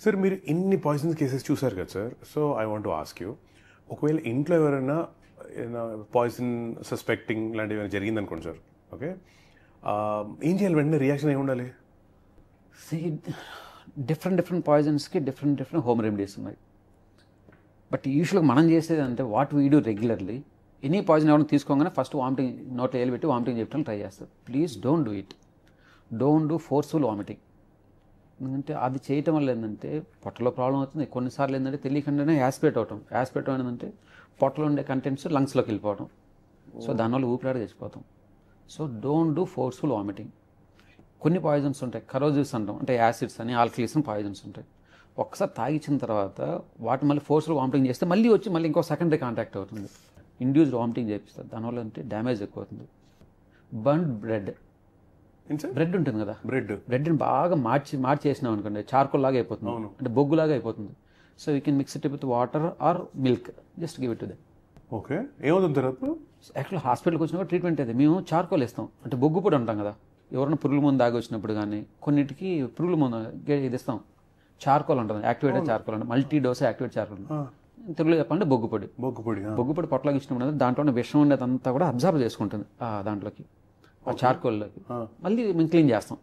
Sir మీరు ఇన్ని poisons cases చూసారు కదా sir, so I want to ask you, ఒకవేళ ఇంట్లో ఎవరైనా పాయిజన్ సస్పెక్టింగ్ లాంటివి ఏమైనా జరిగింది అనుకోండి సార్, ఓకే, ఏం చేయాలి? వెంటనే రియాక్షన్ ఏమి ఉండాలి? డిఫరెంట్ పాయిజన్స్కి డిఫరెంట్ హోమ్ రెమెడీస్ ఉన్నాయి. బట్ యూజువల్గా మనం చేసేది అంటే what we do regularly, any poison ఎవరైనా తీసుకోగానే ఫస్ట్ వామిటింగ్, నోట్లో వేలు పెట్టి వామిటింగ్ చెప్పడానికి ట్రై చేస్తారు. Please don't do it. Don't do forceful vomiting. ఎందుకంటే అది చేయటం వల్ల ఏంటంటే పొట్టలో ప్రాబ్లం అవుతుంది. కొన్నిసార్లు ఏంటంటే తెలియకుండానే యాస్పిరేట్ అవటం. యాస్పిరేట్ ఏంటంటే పొట్టలో ఉండే కంటెంట్స్ లంగ్స్లోకి వెళ్ళిపోవడం. సో దానివల్ల ఊపిరాడ చచ్చిపోతాం. So don't do forceful vomiting. కొన్ని పాయిజన్స్ ఉంటాయి, కరోజివ్స్ అంటాం, అంటే యాసిడ్స్ అని ఆల్కలీస్ అని పాయిజన్స్ ఉంటాయి. ఒక్కసారి తాగిచ్చిన తర్వాత వాటి మళ్ళీ ఫోర్స్ఫుల్ వామిటింగ్ చేస్తే మళ్ళీ వచ్చి మళ్ళీ ఇంకో సెకండరీ కాంటాక్ట్ అవుతుంది. ఇండ్యూస్డ్ వామిటింగ్ చేపిస్తారు. దానివల్ల అంటే డ్యామేజ్ ఎక్కువ అవుతుంది. బర్న్డ్ బ్రెడ్ ఉంటుంది కదా, బ్రెడ్ని బాగా మార్చేసినాం అనుకోండి, చార్కోల్ లాగా అయిపోతుంది, అంటే బొగ్గులాగా అయిపోతుంది. So you can mix it with water are milk, just give it to them. Okay, ఏమవుతుంది తర్వాత? యాక్చువల్ హాస్పిటల్కి వచ్చినప్పుడు ట్రీట్మెంట్ అయితే మేము చార్కోల్ ఇస్తాం, అంటే బొగ్గు పొడి అంటాం కదా, ఎవరైనా పురుగుల మందు దాగి వచ్చినప్పుడు కానీ కొన్నిటికి పురుగుల మందు ఇది ఇస్తాం, చార్కోల్ ఉంటుంది, యాక్టివేటెడ్ చార్కోల్ అంటే మల్టీ డోస్ యాక్టివేట్ చార్కోల్. తెలుగులో చెప్పాలంటే బొగ్గు పొడి పొట్టలోకి ఇచ్చినప్పుడు దాంట్లో విషం ఉండేదంతా కూడా అబ్జర్వ్ చేసుకుంటుంది దాంట్లోకి, ఆ చార్కోల్లోకి. మళ్ళీ మేము క్లీన్ చేస్తాం.